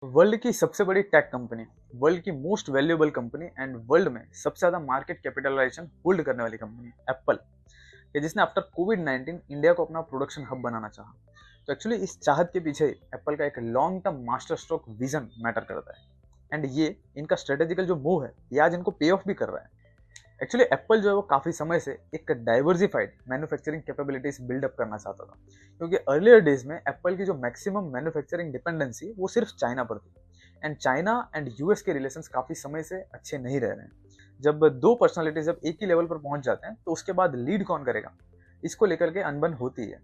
World की सबसे बड़ी टेक कंपनी, वर्ल्ड की most valuable company and world में सबसे ज्यादा मार्केट कैपिटलाइजेशन होल्ड करने वाली कंपनी एप्पल, कि जिसने आफ्टर कोविड-19 इंडिया को अपना प्रोडक्शन हब बनाना चाहा। तो एक्चुअली इस चाहत के पीछे एप्पल का एक long term master stroke vision matter करता है। एंड ये इनका स्ट्रेटेजिकल जो मूव है, ये आज इनको पे ऑफ भी कर रहा है। एक्चुअली एप्पल जो है वो काफ़ी समय से एक डाइवर्सिफाइड मैन्युफैक्चरिंग कैपेबिलिटीज बिल्डअप करना चाहता था, क्योंकि अर्लियर डेज में एप्पल की जो मैक्सिमम मैन्युफैक्चरिंग डिपेंडेंसी वो सिर्फ चाइना पर थी। एंड चाइना एंड यूएस के रिलेशंस काफ़ी समय से अच्छे नहीं रह रहे हैं। जब दो पर्सनालिटी जब एक ही लेवल पर पहुंच जाते हैं तो उसके बाद लीड कौन करेगा, इसको लेकर के अनबन होती है।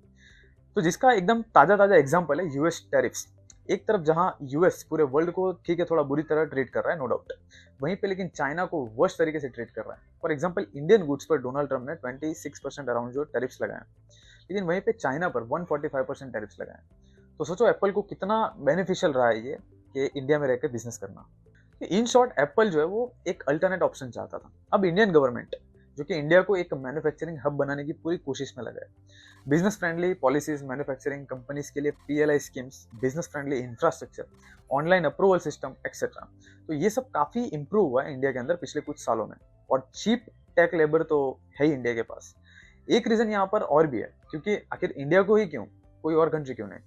तो जिसका एकदम ताज़ा ताज़ा एग्जाम्पल है यूएस टैरिफ्स। एक तरफ जहां यूएस पूरे वर्ल्ड को ठीक है थोड़ा बुरी तरह ट्रीट कर रहा है, नो डाउट, वहीं पे लेकिन चाइना को वर्स्ट तरीके से ट्रीट कर रहा है। फॉर एग्जांपल इंडियन गुड्स पर डोनाल्ड ट्रम्प ने 26% अराउंड जो टैरिफ्स लगाए हैं, लेकिन वहीं पे चाइना पर 145% टैरिफ्स लगाए हैं। तो सोचो एप्पल को कितना बेनिफिशियल रहा है ये कि इंडिया में रहकर बिजनेस करना। इन शॉर्ट एप्पल जो है वो एक अल्टरनेट ऑप्शन चाहता था। अब इंडियन गवर्नमेंट जो कि इंडिया को एक मैन्युफैक्चरिंग हब बनाने की पूरी कोशिश में लगा है। Business friendly policies, manufacturing companies के लिए PLI schemes, business friendly infrastructure, online approval system etcetera. तो ये सब काफ़ी इंप्रूव हुआ है इंडिया के अंदर पिछले कुछ सालों में। और चीप टेक लेबर तो है ही इंडिया के पास। एक रीज़न यहाँ पर और भी है, क्योंकि आखिर इंडिया को ही क्यों, कोई और कंट्री क्यों नहीं।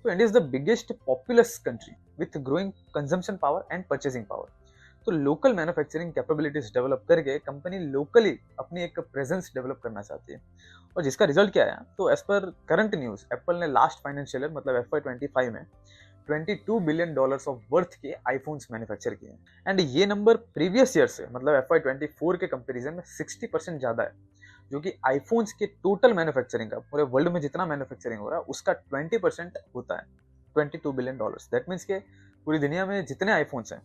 तो India is the biggest populace country with growing consumption power and purchasing power. तो लोकल मैन्युफैक्चरिंग कैपेबिलिटीज डेवलप करके कंपनी लोकली अपनी एक प्रेजेंस डेवलप करना चाहती है। और जिसका रिजल्ट क्या है, तो as per current news Apple ने लास्ट फाइनेंशियल ईयर मतलब FY25 में $22 बिलियन ऑफ वर्थ के आईफोन्स मैन्युफैक्चर किए हैं। एंड ये नंबर प्रीवियस ईयर से मतलब FY24 के कंपेरिजन में 60% ज्यादा है, जो कि आईफोन्स के टोटल मैन्युफैक्चरिंग का पूरे वर्ल्ड में जितना मैन्युफैक्चरिंग हो रहा है उसका 20% होता है। $22 बिलियन, दैट मीन्स के पूरी दुनिया में जितने आईफोन्स हैं,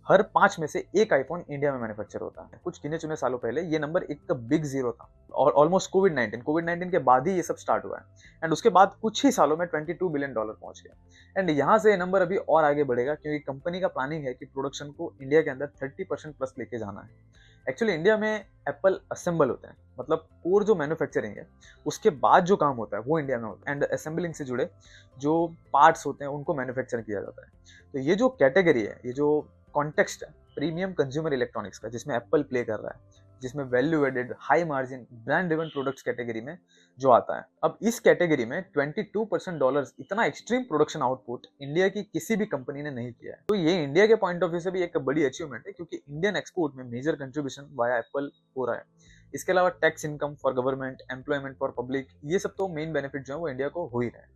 हर 5 में से एक आईफोन इंडिया में मैन्युफैक्चर होता है। कुछ गिने चुने सालों पहले ये नंबर एक बिग जीरो था, और ऑलमोस्ट कोविड-19 के बाद ही ये सब स्टार्ट हुआ है। एंड उसके बाद कुछ ही सालों में $22 बिलियन पहुंच गया। एंड यहाँ से ये नंबर अभी और आगे बढ़ेगा, क्योंकि कंपनी का प्लानिंग है कि प्रोडक्शन को इंडिया के अंदर 30% प्लस लेके जाना है। एक्चुअली इंडिया में एप्पल असेंबल होते हैं, मतलब कोर जो मैन्युफैक्चरिंग है उसके बाद जो काम होता है वो इंडिया में होता है। एंड असेंबलिंग से जुड़े जो पार्ट्स होते हैं उनको मैन्युफैक्चर किया जाता है। तो ये जो कैटेगरी है, ये जो कॉन्टेक्स्ट है प्रीमियम कंज्यूमर इलेक्ट्रॉनिक्स का, जिसमें एप्पल प्ले कर रहा है, जिसमें value added high margin brand driven products category में जो आता है। अब इस कैटेगरी में $22 इतना एक्सट्रीम प्रोडक्शन आउटपुट इंडिया की किसी भी कंपनी ने नहीं किया है। तो ये इंडिया के पॉइंट ऑफ व्यू से भी एक बड़ी अचीवमेंट है, क्योंकि इंडियन एक्सपोर्ट में मेजर कंट्रीब्यूशन वाया एप्पल हो रहा है। इसके अलावा tax income for government, employment for public, ये सब तो मेन बेनिफिट जो है वो इंडिया को हो ही रहा है।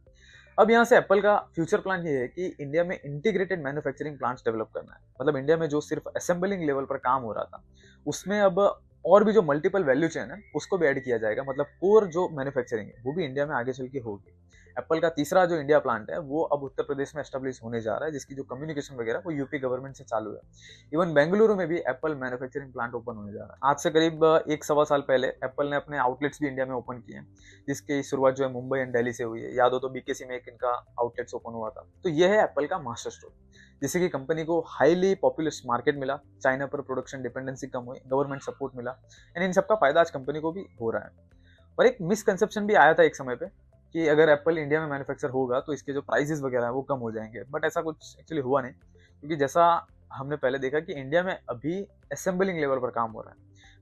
अब यहाँ से एप्पल का फ्यूचर प्लान ये है कि इंडिया में इंटीग्रेटेड मैन्युफैक्चरिंग प्लांट्स डेवलप करना है। मतलब इंडिया में जो सिर्फ असेंबलिंग लेवल पर काम हो रहा था, उसमें अब और भी जो मल्टीपल वैल्यू चेन है उसको भी ऐड किया जाएगा। मतलब कोर जो मैन्युफैक्चरिंग है वो भी इंडिया में आगे चल के होगी। एप्पल का तीसरा जो इंडिया प्लांट है वो अब उत्तर प्रदेश में एस्टेब्लिश होने जा रहा है, जिसकी जो कम्युनिकेशन वगैरह वो यूपी गवर्नमेंट से चालू है। इवन बेंगलुरु में भी एप्पल मैन्युफैक्चरिंग प्लांट ओपन होने जा रहा है। आज से करीब 1 सवा साल पहले एप्पल ने अपने आउटलेट्स भी इंडिया में ओपन किए हैं, जिसकी शुरुआत जो है मुंबई एंड दिल्ली से हुई है। याद हो तो बीकेसी में एक इनका आउटलेट्स ओपन हुआ था। तो यह है एप्पल का मास्टर स्ट्रोक, जिससे कि कंपनी को हाईली पॉपुलस मार्केट मिला, चाइना पर प्रोडक्शन डिपेंडेंसी कम हुई, गवर्नमेंट सपोर्ट मिला। एंड इन सबका फायदा आज कंपनी को भी हो रहा है। और एक मिसकंसेप्शन भी आया था एक समय पे कि अगर एप्पल इंडिया में मैन्युफैक्चर होगा तो इसके जो प्राइसेस वगैरह है वो कम हो जाएंगे, बट ऐसा कुछ एक्चुअली हुआ नहीं। क्योंकि जैसा हमने पहले देखा कि इंडिया में अभी असेंबलिंग लेवल पर काम हो रहा है।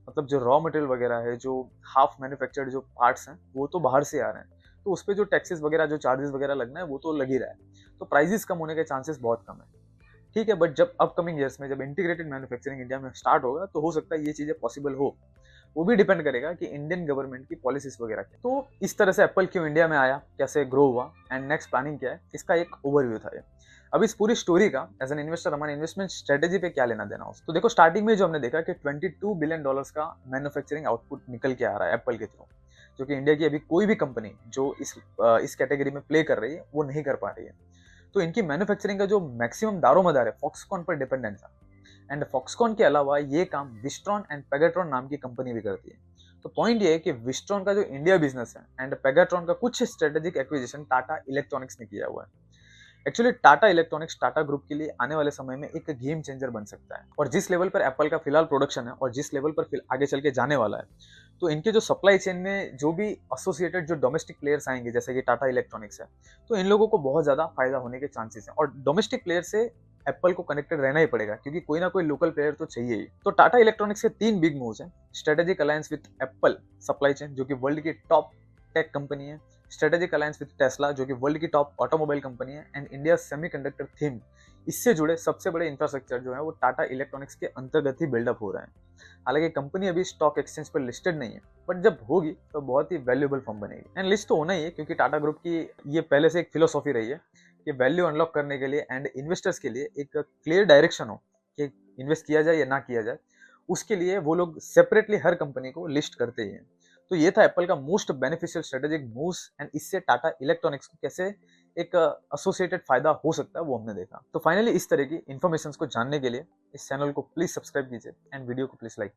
मतलब जो रॉ मटेरियल वगैरह है, जो हाफ मैन्युफैक्चर्ड जो पार्ट्स हैं वो तो बाहर से आ रहे हैं, तो उस पर जो टैक्सेस वगैरह, जो चार्जेस वगैरह लगना है वो तो लग ही रहा है। तो प्राइसेस कम होने के चांसेस बहुत कम है। ठीक है, बट जब अपकमिंग ईयर्स में जब इंटीग्रेटेड मैन्युफैक्चरिंग इंडिया में स्टार्ट होगा तो हो सकता है ये चीजें पॉसिबल हो। वो भी डिपेंड करेगा कि इंडियन गवर्नमेंट की पॉलिसीज वगैरह क्या। तो इस तरह से एप्पल क्यों इंडिया में आया, कैसे ग्रो हुआ एंड नेक्स्ट प्लानिंग क्या है, इसका एक ओवरव्यू था ये। अब इस पूरी स्टोरी का एज एन इन्वेस्टर हमारे इन्वेस्टमेंट स्ट्रेटेजी पे क्या लेना देना हो। तो देखो, स्टार्टिंग में जो हमने देखा कि $22 बिलियन का मैन्युफैक्चरिंग आउटपुट निकल के आ रहा है एप्पल के थ्रू, जो कि इंडिया की अभी कोई भी कंपनी जो इस कैटेगरी में प्ले कर रही है वो नहीं कर पा रही है। तो इनकी मैन्युफैक्चरिंग का जो मैक्सिमम दारोमदार है फॉक्सकॉन पर डिपेंडेंट था। एंड फॉक्सकॉन के अलावा ये काम विस्ट्रॉन एंड पेगाट्रॉन नाम की कंपनी भी करती है। तो पॉइंट ये है कि विस्ट्रॉन का जो इंडिया बिजनेस है एंड पेगाट्रॉन का कुछ स्ट्रेटेजिक एक्विजिशन टाटा इलेक्ट्रॉनिक्स ने किया हुआ है। Actually Tata electronics Tata group के लिए आने वाले समय में एक गेम चेंजर बन सकता है। और जिस लेवल पर एप्पल का फिलहाल प्रोडक्शन है और जिस लेवल पर आगे चल के जाने वाला है, तो इनके जो सप्लाई चेन में जो भी एसोसिएटेड जो डोमेस्टिक प्लेयर्स आएंगे, जैसे कि टाटा इलेक्ट्रॉनिक्स है, तो इन लोगों को बहुत ज्यादा फायदा होने के चांसेस हैं। और डोमेस्टिक प्लेयर से एप्पल को कनेक्टेड रहना ही पड़ेगा, क्योंकि कोई ना कोई लोकल प्लेयर तो चाहिए ही। तो टाटा इलेक्ट्रॉनिक्स के 3 बिग मूव्स हैं। Strategic alliance with Apple supply chain, जो कि वर्ल्ड की टॉप टेक कंपनी है। स्ट्रेटेजिक अलायंस विद टेस्ला, जो कि वर्ल्ड की टॉप ऑटोमोबाइल कंपनी है। एंड इंडिया सेमीकंडक्टर थीम, इससे जुड़े सबसे बड़े इंफ्रास्ट्रक्चर जो है वो टाटा इलेक्ट्रॉनिक्स के अंतर्गत ही बिल्डअप हो रहे हैं। हालांकि कंपनी अभी स्टॉक एक्सचेंज पर लिस्टेड नहीं है, बट जब होगी तो बहुत ही वैल्यूएबल फर्म बनेगी। एंड लिस्ट तो होना ही है, क्योंकि टाटा ग्रुप की ये पहले से एक फिलोसॉफी रही है कि वैल्यू अनलॉक करने के लिए एंड इन्वेस्टर्स के लिए एक क्लियर डायरेक्शन हो कि इन्वेस्ट किया जाए या ना किया जाए, उसके लिए वो लोग सेपरेटली हर कंपनी को लिस्ट करते ही हैं। तो ये था एप्पल का most beneficial strategic moves, and इससे टाटा इलेक्ट्रॉनिक्स को कैसे एक एसोसिएटेड फायदा हो सकता है वो हमने देखा। तो फाइनली इस तरह की इन्फॉर्मेशन को जानने के लिए इस चैनल को प्लीज सब्सक्राइब कीजिए एंड वीडियो को प्लीज लाइक कीजिए।